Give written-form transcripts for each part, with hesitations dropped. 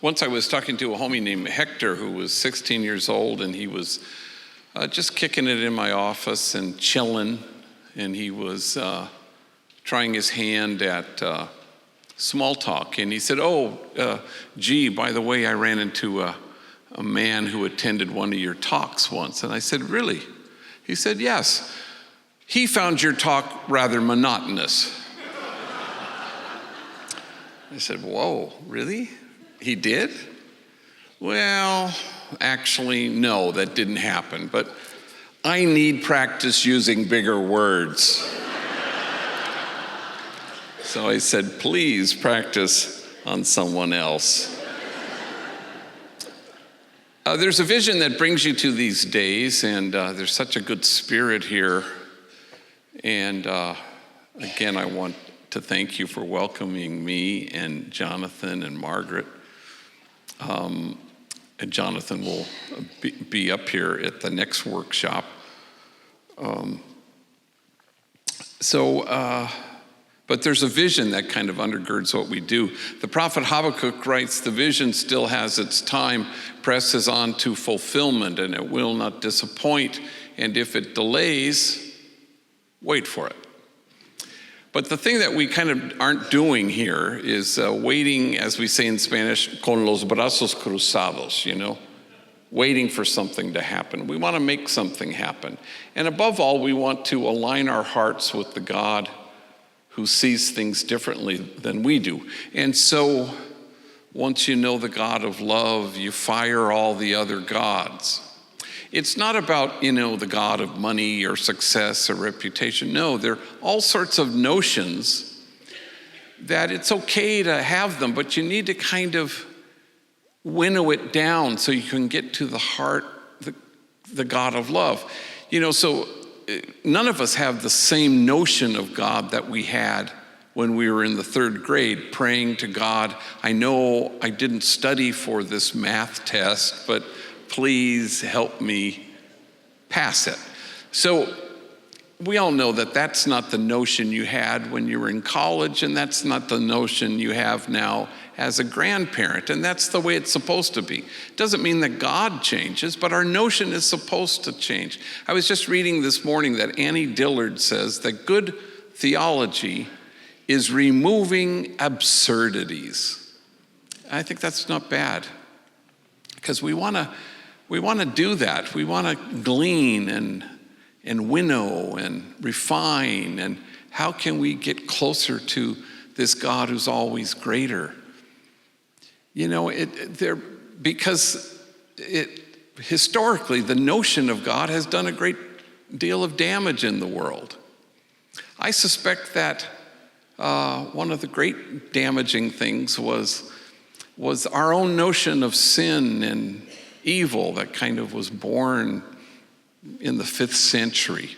Once I was talking to a homie named Hector who was 16 years old, and he was just kicking it in my office and chilling, and he was trying his hand at small talk. And he said, gee, by the way, I ran into a man who attended one of your talks once. And I said, really? He said, yes. He found your talk rather monotonous. I said, whoa, really? He did? Well, actually, no, that didn't happen. But I need practice using bigger words. So I said, please practice on someone else. There's a vision that brings you to these days, and there's such a good spirit here. And again, I want to thank you for welcoming me and Jonathan and Margaret. And Jonathan will be up here at the next workshop. But there's a vision that kind of undergirds what we do. The prophet Habakkuk writes, the vision still has its time, presses on to fulfillment, and it will not disappoint. And if it delays, wait for it. But the thing that we kind of aren't doing here is waiting, as we say in Spanish, con los brazos cruzados, waiting for something to happen. We want to make something happen. And above all, we want to align our hearts with the God who sees things differently than we do. And so once you know the God of love, you fire all the other gods. It's not about, the God of money or success or reputation. No, there are all sorts of notions that it's okay to have them, but you need to kind of winnow it down so you can get to the heart, the God of love. So none of us have the same notion of God that we had when we were in the third grade, praying to God, I know I didn't study for this math test, but please help me pass it. So we all know that that's not the notion you had when you were in college, and that's not the notion you have now as a grandparent, and that's the way it's supposed to be. It doesn't mean that God changes, but our notion is supposed to change. I was just reading this morning that Annie Dillard says that good theology is removing absurdities. I think that's not bad, because we want to do that. We want to glean and winnow and refine, and how can we get closer to this God who's always greater? Because historically, the notion of God has done a great deal of damage in the world. I suspect that one of the great damaging things was our own notion of sin and evil that kind of was born in the 5th century.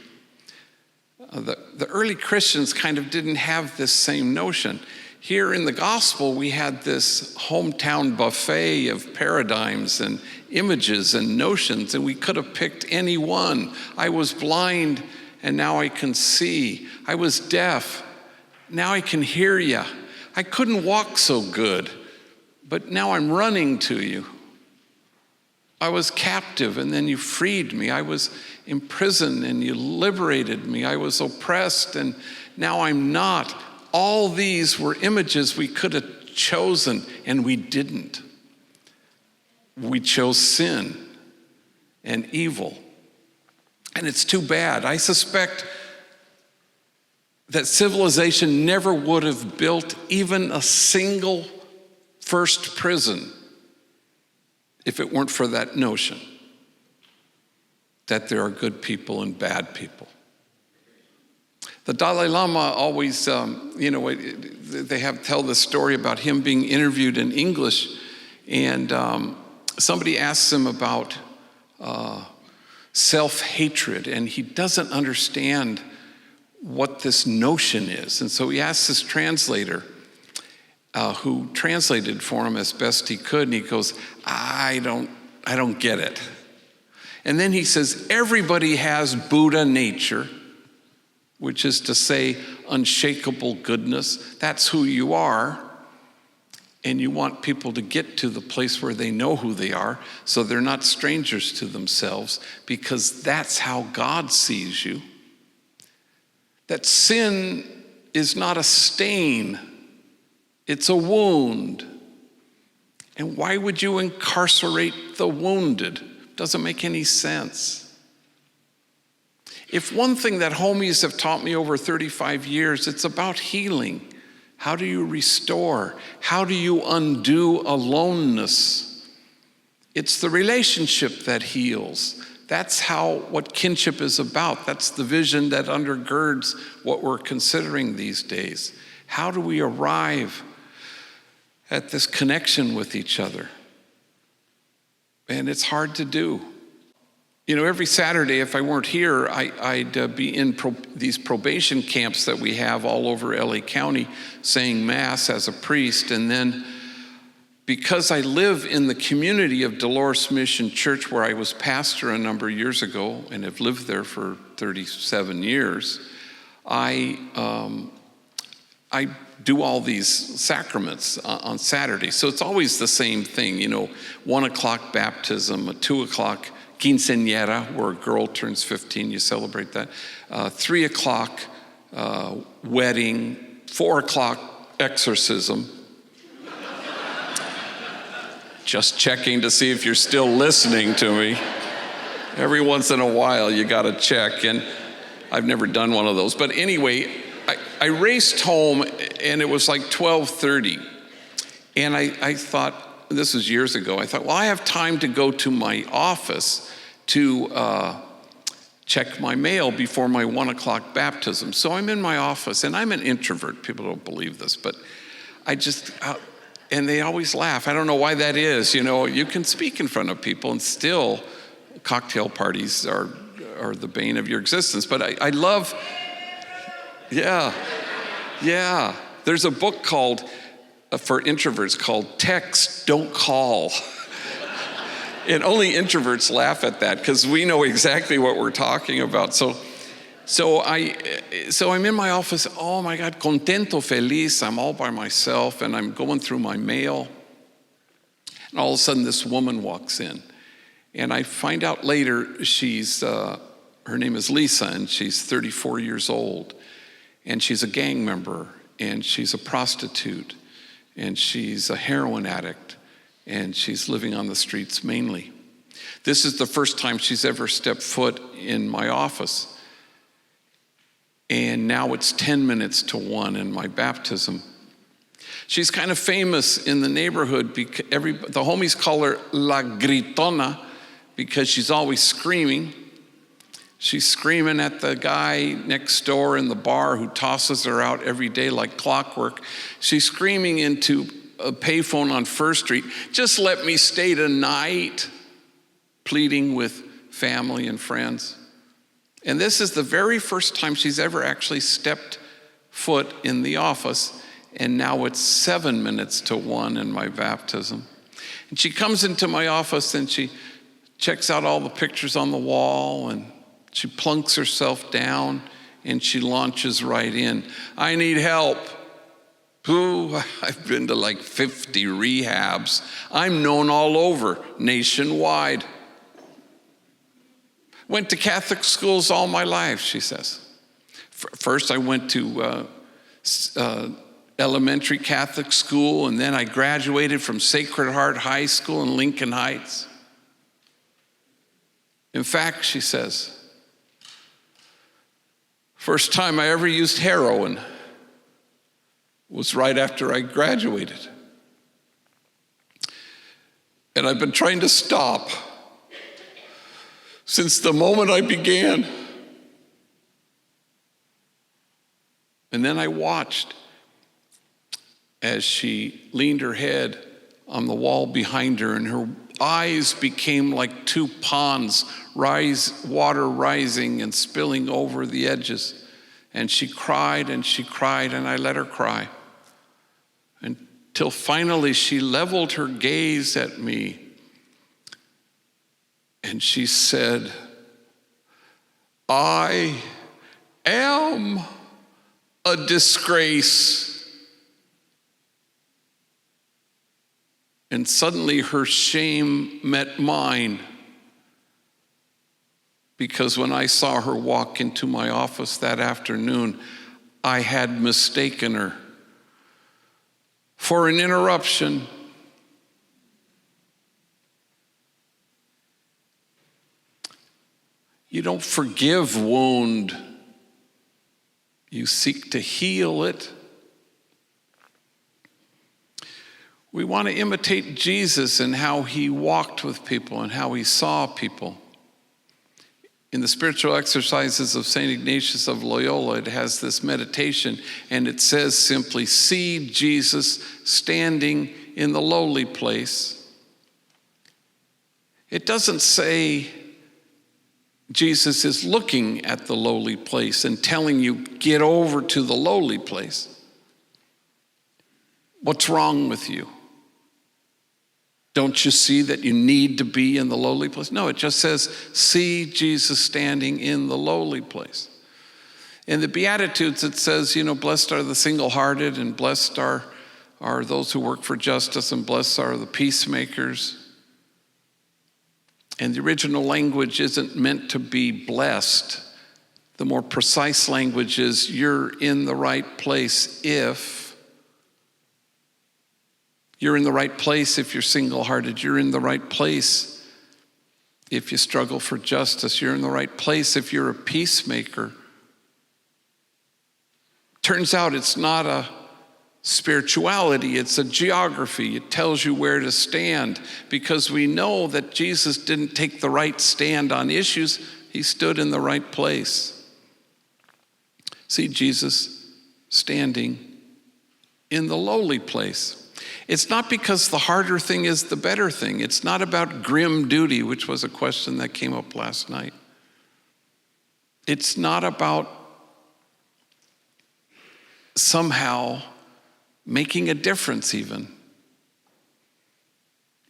The early Christians kind of didn't have this same notion. Here in the gospel, we had this hometown buffet of paradigms and images and notions, and we could have picked any one. I was blind, and now I can see. I was deaf, now I can hear you. I couldn't walk so good, but now I'm running to you. I was captive, and then you freed me. I was imprisoned, and you liberated me. I was oppressed, and now I'm not. All these were images we could have chosen, and we didn't. We chose sin and evil. And it's too bad. I suspect that civilization never would have built even a single first prison if it weren't for that notion that there are good people and bad people. The Dalai Lama always, they tell the story about him being interviewed in English, and somebody asks him about self-hatred, and he doesn't understand what this notion is. And so he asks his translator, who translated for him as best he could, and he goes, I don't get it. And then he says, everybody has Buddha nature, which is to say unshakable goodness. That's who you are. And you want people to get to the place where they know who they are, so they're not strangers to themselves, because that's how God sees you. That sin is not a stain, it's a wound. And why would you incarcerate the wounded? Doesn't make any sense. If one thing that homies have taught me over 35 years, it's about healing. How do you restore? How do you undo aloneness? It's the relationship that heals. That's what kinship is about. That's the vision that undergirds what we're considering these days. How do we arrive at this connection with each other? And it's hard to do. You know, every Saturday, if I weren't here, I'd be in these probation camps that we have all over LA County, saying Mass as a priest. And then, because I live in the community of Dolores Mission Church, where I was pastor a number of years ago and have lived there for 37 years, I do all these sacraments on Saturday. So it's always the same thing, 1 o'clock baptism, a 2 o'clock quinceañera, where a girl turns 15, you celebrate that. 3 o'clock wedding, 4 o'clock exorcism. Just checking to see if you're still listening to me. Every once in a while you gotta check, and I've never done one of those. But anyway, I raced home and it was like 12:30. And I thought, this was years ago, I thought, well, I have time to go to my office to check my mail before my 1 o'clock baptism. So I'm in my office, and I'm an introvert. People don't believe this, but and they always laugh. I don't know why that is. You can speak in front of people, and still cocktail parties are the bane of your existence. But I love, yeah. There's a book for introverts called Text, Don't Call. And only introverts laugh at that, because we know exactly what we're talking about. So I'm in my office, oh my God, contento, feliz, I'm all by myself, and I'm going through my mail. And all of a sudden this woman walks in. And I find out later her name is Lisa, and she's 34 years old. And she's a gang member, and she's a prostitute, and she's a heroin addict, and she's living on the streets mainly. This is the first time she's ever stepped foot in my office. And now it's 10 minutes to 1 in my baptism. She's kind of famous in the neighborhood because the homies call her La Gritona, because she's always screaming. She's screaming at the guy next door in the bar who tosses her out every day like clockwork. She's screaming into a payphone on First Street, just let me stay tonight, pleading with family and friends. And this is the very first time she's ever actually stepped foot in the office, and now it's 7 minutes to 1 in my baptism. And she comes into my office and she checks out all the pictures on the wall, and she plunks herself down and she launches right in. I need help. Ooh, I've been to like 50 rehabs. I'm known all over, nationwide. Went to Catholic schools all my life, she says. First I went to elementary Catholic school, and then I graduated from Sacred Heart High School in Lincoln Heights. In fact, she says, first time I ever used heroin was right after I graduated. And I've been trying to stop since the moment I began. And then I watched as she leaned her head on the wall behind her, and her eyes became like two ponds, water rising and spilling over the edges. And she cried, and I let her cry. Until finally she leveled her gaze at me, and she said, I am a disgrace. And suddenly her shame met mine, because when I saw her walk into my office that afternoon, I had mistaken her for an interruption. You don't forgive wound. You seek to heal it. We want to imitate Jesus in how he walked with people and how he saw people. In the spiritual exercises of St. Ignatius of Loyola, it has this meditation, and it says simply, see Jesus standing in the lowly place. It doesn't say Jesus is looking at the lowly place and telling you, get over to the lowly place. What's wrong with you? Don't you see that you need to be in the lowly place? No, it just says, see Jesus standing in the lowly place. In the Beatitudes, it says, blessed are the single-hearted, and blessed are those who work for justice, and blessed are the peacemakers. And the original language isn't meant to be blessed. The more precise language is, you're in the right place if you're in the right place if you're single-hearted. You're in the right place if you struggle for justice. You're in the right place if you're a peacemaker. Turns out it's not a spirituality, it's a geography. It tells you where to stand, because we know that Jesus didn't take the right stand on issues. He stood in the right place. See Jesus standing in the lowly place. It's not because the harder thing is the better thing. It's not about grim duty, which was a question that came up last night. It's not about somehow making a difference even.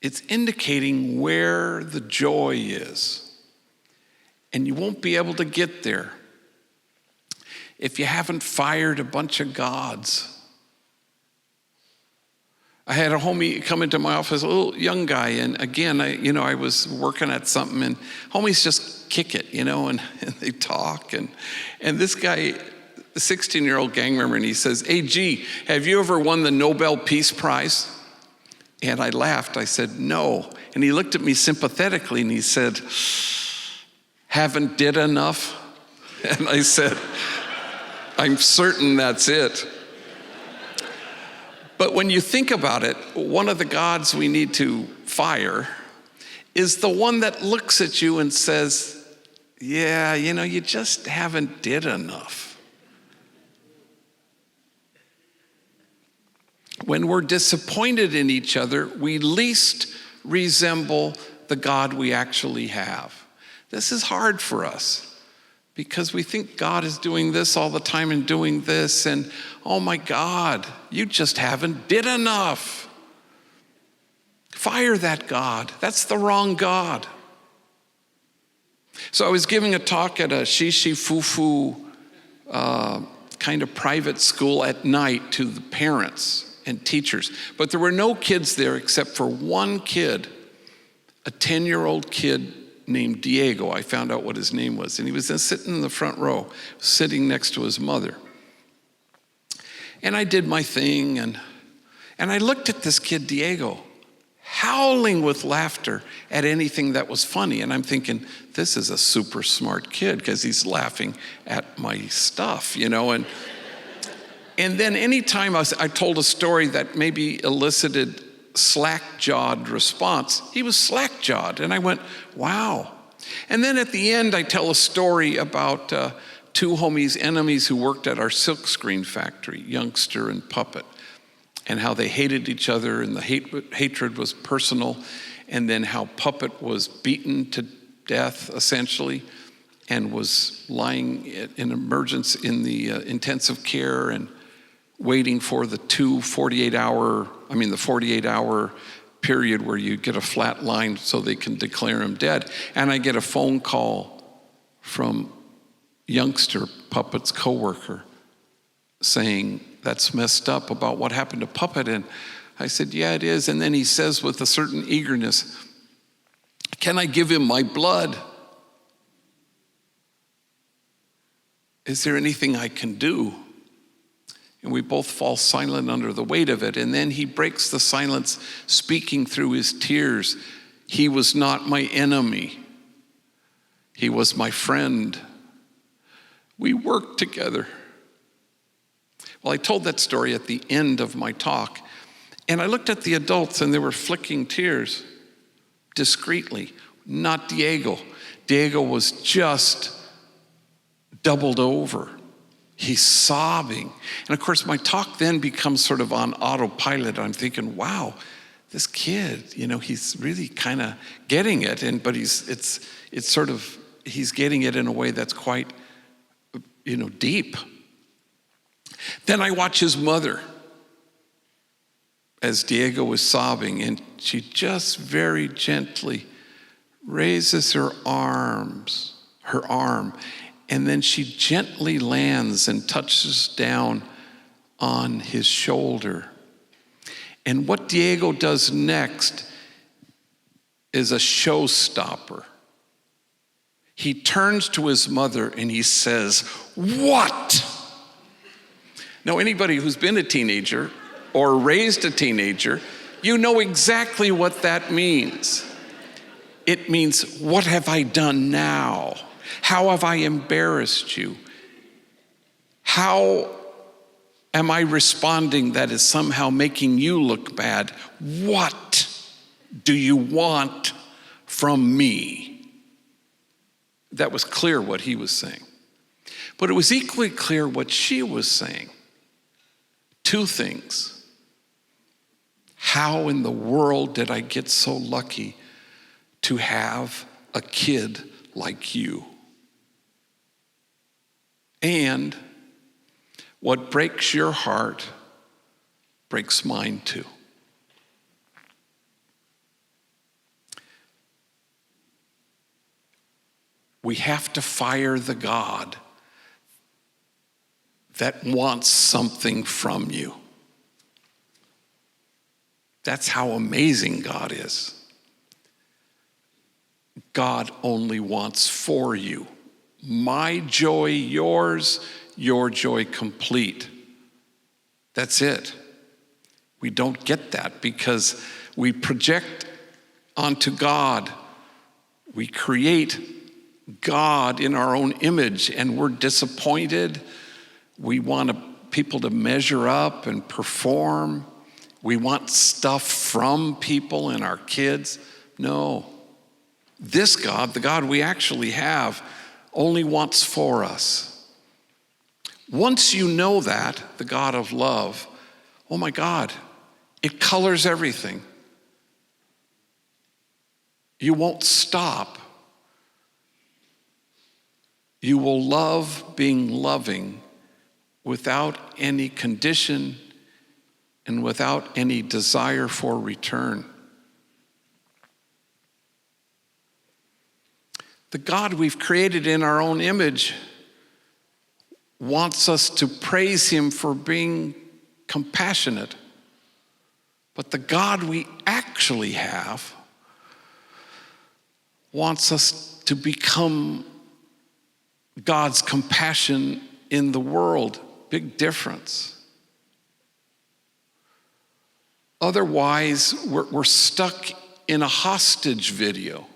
It's indicating where the joy is. And you won't be able to get there if you haven't fired a bunch of gods. I had a homie come into my office, a little young guy, and again, I was working at something, and homies just kick it, and they talk, and this guy, the 16-year-old gang member, and he says, hey, G, have you ever won the Nobel Peace Prize? And I laughed. I said, no. And he looked at me sympathetically, and he said, haven't did enough? And I said, I'm certain that's it. But when you think about it, one of the gods we need to fire is the one that looks at you and says, yeah, you just haven't did enough. When we're disappointed in each other, we least resemble the God we actually have. This is hard for us, because we think God is doing this all the time and doing this, and oh my God, you just haven't did enough. Fire that God. That's the wrong God. So I was giving a talk at a shishi fufu kind of private school at night to the parents and teachers, but there were no kids there except for one kid, a 10-year-old kid named Diego. I found out what his name was, and he was sitting in the front row, sitting next to his mother. And I did my thing, and I looked at this kid, Diego, howling with laughter at anything that was funny. And I'm thinking, this is a super smart kid, because he's laughing at my stuff, And then anytime I told a story that maybe elicited slack-jawed response, he was slack-jawed. And I went, wow. And then at the end, I tell a story about two homies, enemies who worked at our silkscreen factory, Youngster and Puppet, and how they hated each other, and the hatred was personal, and then how Puppet was beaten to death, essentially, and was lying in emergence in the intensive care and waiting for the 48-hour period where you get a flat line so they can declare him dead. And I get a phone call from Youngster, Puppet's coworker, saying, that's messed up about what happened to Puppet. And I said, yeah, it is. And then he says with a certain eagerness, can I give him my blood? Is there anything I can do? And we both fall silent under the weight of it. And then he breaks the silence, speaking through his tears. He was not my enemy. He was my friend. We worked together. Well, I told that story at the end of my talk, and I looked at the adults and they were flicking tears discreetly, not Diego. Diego was just doubled over. He's sobbing. And of course, my talk then becomes sort of on autopilot. I'm thinking, wow, this kid, he's really kind of getting it. But he's getting it in a way that's quite, deep. Then I watch his mother as Diego was sobbing, and she just very gently raises her arm, and then she gently lands and touches down on his shoulder. And what Diego does next is a showstopper. He turns to his mother and he says, "What?" Now, anybody who's been a teenager or raised a teenager, you know exactly what that means. It means, what have I done now? How have I embarrassed you? How am I responding that is somehow making you look bad? What do you want from me? That was clear what he was saying. But it was equally clear what she was saying. Two things. How in the world did I get so lucky to have a kid like you? And what breaks your heart breaks mine too. We have to fire the God that wants something from you. That's how amazing God is. God only wants for you. My joy, yours, your joy complete. That's it. We don't get that because we project onto God. We create God in our own image and we're disappointed. We want people to measure up and perform. We want stuff from people and our kids. No. This God, the God we actually have, only wants for us. Once you know that, the God of love, oh my God, it colors everything. You won't stop. You will love being loving without any condition and without any desire for return. The God we've created in our own image wants us to praise him for being compassionate. But the God we actually have wants us to become God's compassion in the world. Big difference. Otherwise, we're stuck in a hostage video.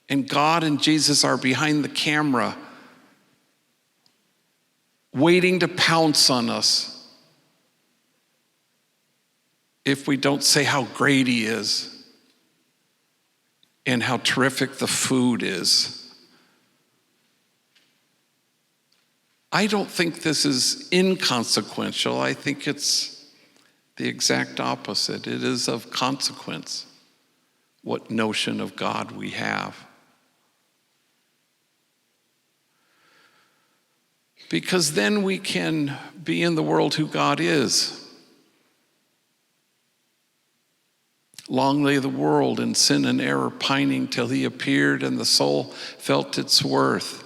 And God and Jesus are behind the camera, waiting to pounce on us if we don't say how great he is and how terrific the food is. I don't think this is inconsequential. I think it's the exact opposite. It is of consequence what notion of God we have. Because then we can be in the world who God is. Long lay the world in sin and error, pining till he appeared and the soul felt its worth.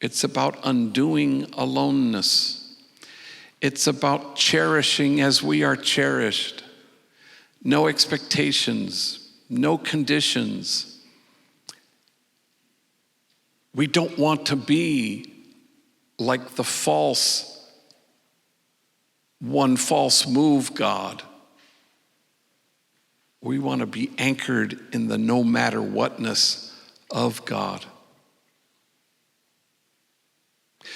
It's about undoing aloneness. It's about cherishing as we are cherished. no expectations, no conditions. We don't want to be like the one false move God. We want to be anchored in the no matter whatness of God.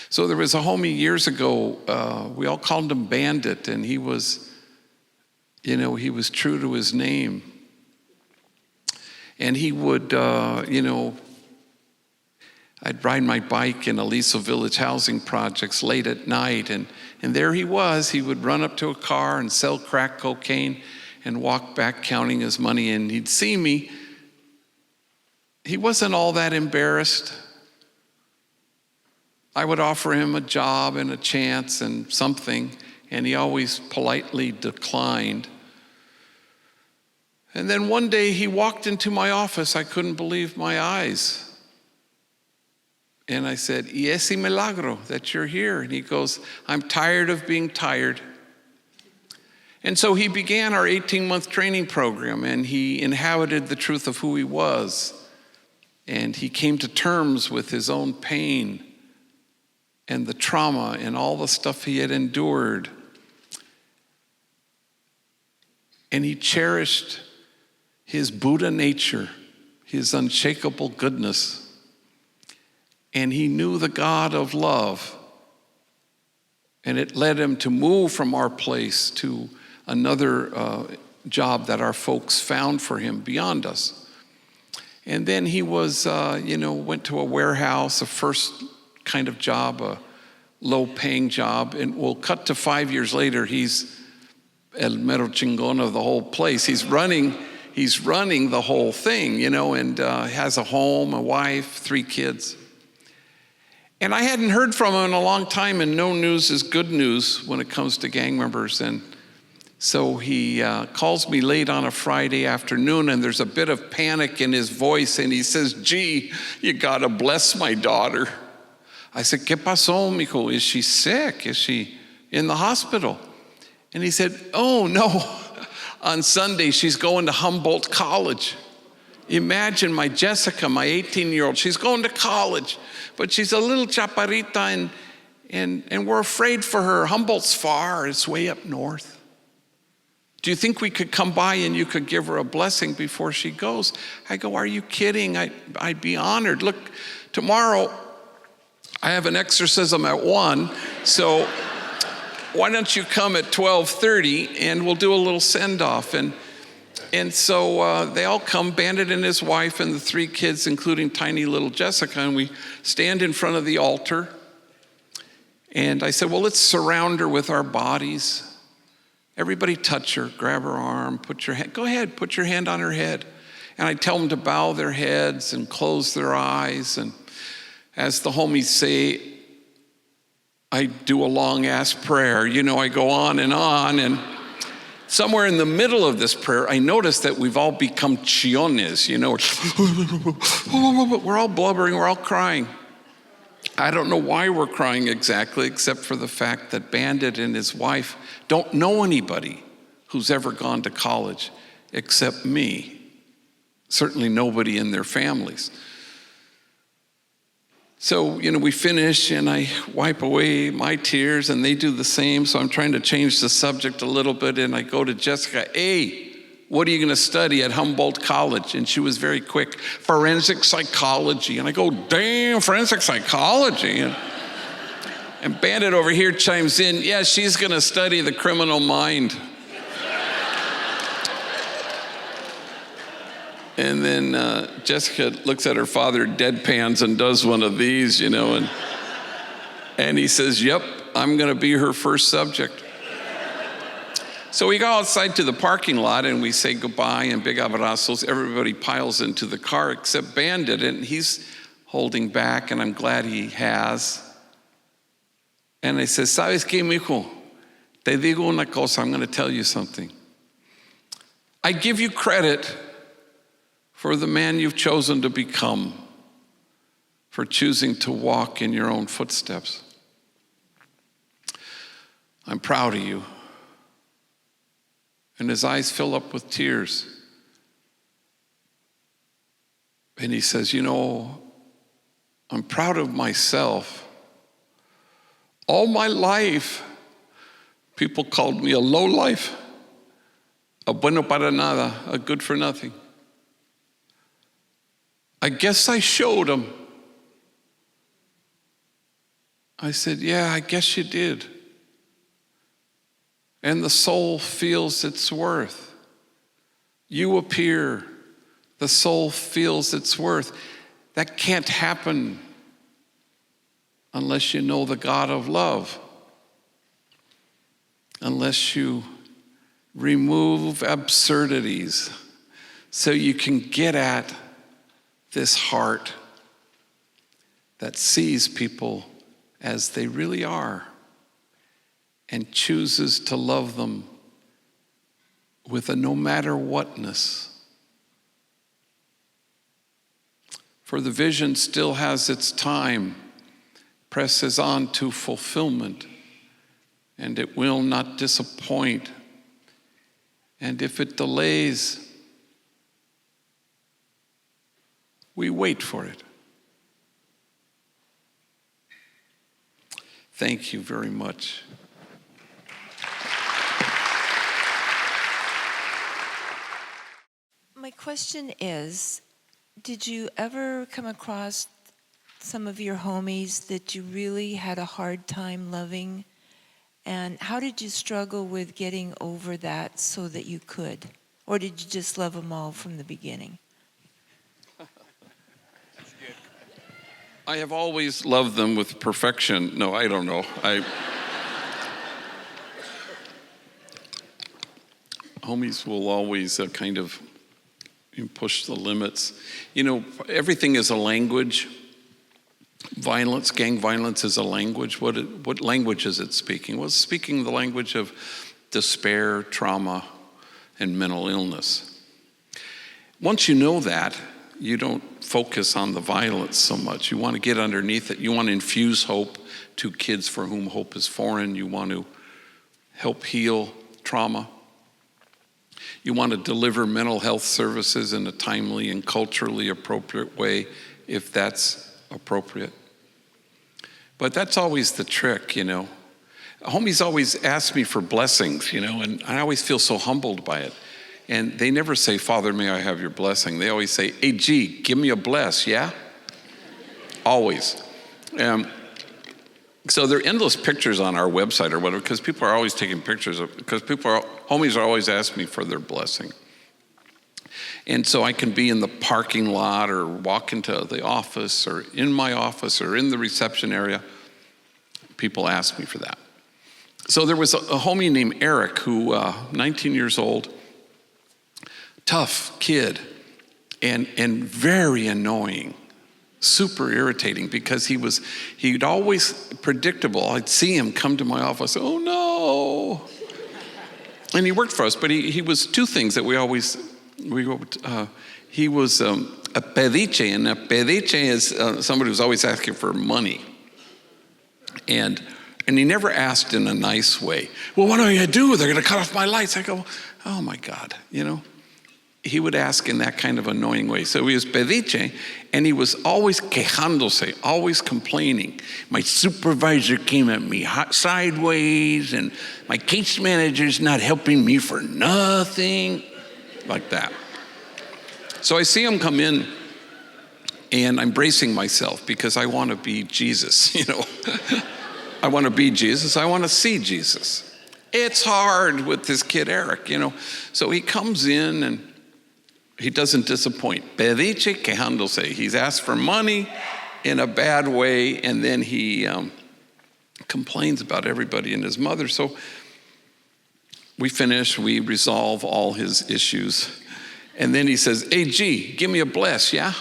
So there was a homie years ago, we all called him Bandit, and he was true to his name. And he would, I'd ride my bike in Aliso Village housing projects late at night, and there he was. He would run up to a car and sell crack cocaine and walk back counting his money, and he'd see me. He wasn't all that embarrassed. I would offer him a job and a chance and something, and he always politely declined. And then one day he walked into my office. I couldn't believe my eyes. And I said, "Y ese milagro that you're here." And he goes, "I'm tired of being tired." And so he began our 18-month training program, and he inhabited the truth of who he was. And he came to terms with his own pain and the trauma and all the stuff he had endured. And he cherished his Buddha nature, his unshakable goodness. And he knew the God of love. And it led him to move from our place to another job that our folks found for him beyond us. And then he was, went to a warehouse, a first kind of job, a low-paying job. And we'll cut to 5 years later, he's el mero chingón of the whole place. He's running the whole thing, and has a home, a wife, 3 kids. And I hadn't heard from him in a long time, and no news is good news when it comes to gang members. And so he calls me late on a Friday afternoon, and there's a bit of panic in his voice, and he says, "Gee, you gotta bless my daughter." I said, "¿Qué pasó, mijo? Is she sick? Is she in the hospital?" And he said, "Oh, no. On Sunday, she's going to Humboldt College." Imagine my Jessica, my 18-year-old, she's going to college, but she's a little chaparrita, and we're afraid for her. Humboldt's far, it's way up north. Do you think we could come by and you could give her a blessing before she goes? I go, "Are you kidding? I'd be honored. Look, tomorrow I have an exorcism at 1, so why don't you come at 12:30 and we'll do a little send-off." And so they all come, Bandit and his wife and the 3 kids, including tiny little Jessica, and we stand in front of the altar. And I said, "Well, let's surround her with our bodies. Everybody touch her, grab her arm, go ahead, put your hand on her head." And I tell them to bow their heads and close their eyes. And as the homies say, I do a long-ass prayer. I go on. And somewhere in the middle of this prayer, I noticed that we've all become chiones, We're all blubbering, we're all crying. I don't know why we're crying exactly, except for the fact that Bandit and his wife don't know anybody who's ever gone to college except me. Certainly nobody in their families. So, we finish, and I wipe away my tears, and they do the same. So I'm trying to change the subject a little bit, and I go to Jessica, "Hey, what are you going to study at Humboldt College?" And she was very quick, "Forensic psychology." And I go, "Damn, forensic psychology." And Bandit over here chimes in, "Yeah, she's going to study the criminal mind." And then Jessica looks at her father, deadpans, and does one of these, and he says, "Yep, I'm going to be her first subject." So we go outside to the parking lot, and we say goodbye and big abrazos. Everybody piles into the car except Bandit, and he's holding back, and I'm glad he has. And I said, "¿Sabes qué, mijo? Te digo una cosa, I'm going to tell you something. I give you credit for the man you've chosen to become, for choosing to walk in your own footsteps. I'm proud of you. And his eyes fill up with tears. And he says, I'm proud of myself. All my life, people called me a lowlife, a bueno para nada, a good for nothing. I guess I showed them. I said, yeah, I guess you did. And the soul feels its worth. You appear, the soul feels its worth. That can't happen unless you know the God of love, unless you remove absurdities so you can get at this heart that sees people as they really are and chooses to love them with a no matter whatness. For the vision still has its time, presses on to fulfillment, and it will not disappoint. And if it delays, we wait for it. Thank you very much. My question is, did you ever come across some of your homies that you really had a hard time loving? And how did you struggle with getting over that so that you could? Or did you just love them all from the beginning? I have always loved them with perfection. No, I don't know. Homies will always kind of push the limits. Everything is a language. Violence, gang violence is a language. What language is it speaking? Well, it's speaking the language of despair, trauma, and mental illness. Once you know that, you don't focus on the violence so much. You want to get underneath it. You want to infuse hope to kids for whom hope is foreign. You want to help heal trauma. You want to deliver mental health services in a timely and culturally appropriate way, if that's appropriate. But that's always the trick, Homies always ask me for blessings, and I always feel so humbled by it. And they never say, Father, may I have your blessing? They always say, hey, G, give me a bless, yeah? Always. So there are endless pictures on our website or whatever, because people are always taking pictures because homies are always asking me for their blessing. And so I can be in the parking lot or walk into the office or in my office or in the reception area. People ask me for that. So there was a homie named Eric who, 19 years old, tough kid, and very annoying, super irritating, because he'd always predictable. I'd see him come to my office, oh no. And he worked for us, but he was two things that he was a pediche, and a pediche is somebody who's always asking for money. And he never asked in a nice way. Well, what are you going to do? They're going to cut off my lights. I go, oh my God, He would ask in that kind of annoying way. So he was pediche, and he was always quejándose, always complaining. My supervisor came at me sideways, and my case manager's not helping me for nothing, like that. So I see him come in, and I'm bracing myself because I want to be Jesus, I want to be Jesus. I want to see Jesus. It's hard with this kid, Eric, So he comes in, and he doesn't disappoint. Pediche quejándose. He's asked for money in a bad way, and then he complains about everybody and his mother. So we finish, we resolve all his issues. And then he says, hey, G, give me a bless, yeah?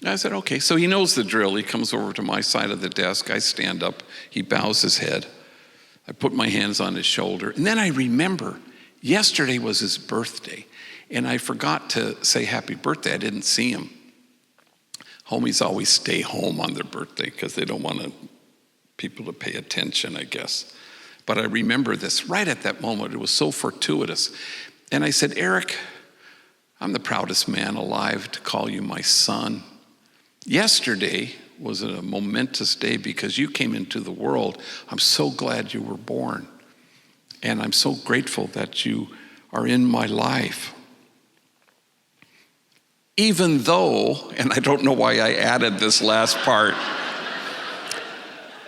And I said, okay. So he knows the drill. He comes over to my side of the desk. I stand up. He bows his head. I put my hands on his shoulder. And then I remember yesterday was his birthday. And I forgot to say happy birthday. I didn't see him. Homies always stay home on their birthday because they don't want people to pay attention, I guess. But I remember this right at that moment. It was so fortuitous. And I said, Eric, I'm the proudest man alive to call you my son. Yesterday was a momentous day because you came into the world. I'm so glad you were born. And I'm so grateful that you are in my life. Even though, and I don't know why I added this last part,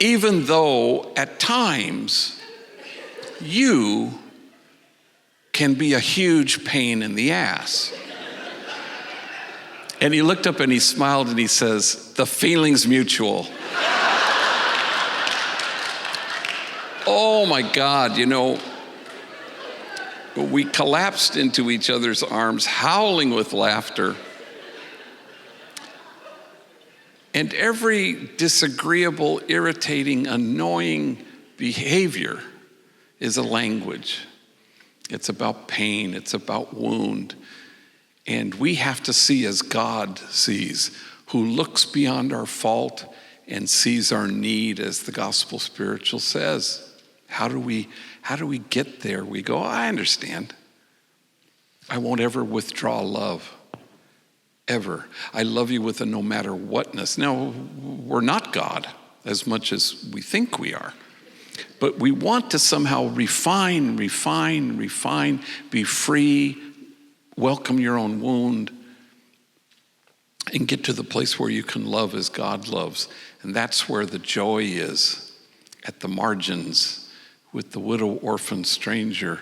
even though at times you can be a huge pain in the ass. And he looked up and he smiled and he says, the feeling's mutual. Oh my God, we collapsed into each other's arms, howling with laughter. And every disagreeable, irritating, annoying behavior is a language. It's about pain, it's about wound. And we have to see as God sees, who looks beyond our fault and sees our need, as the gospel spiritual says. How do we get there? We go, I understand. I won't ever withdraw love. Ever. I love you with a no matter whatness. Now, we're not God as much as we think we are. But we want to somehow refine, be free, welcome your own wound, and get to the place where you can love as God loves. And that's where the joy is, at the margins, with the widow, orphan, stranger,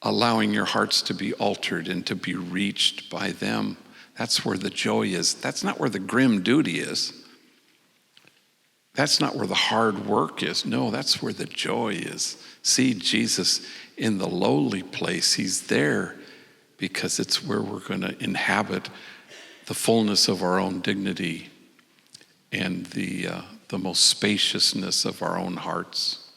allowing your hearts to be altered and to be reached by them. That's where the joy is. That's not where the grim duty is. That's not where the hard work is. No, that's where the joy is. See Jesus in the lowly place. He's there because it's where we're going to inhabit the fullness of our own dignity and the most spaciousness of our own hearts.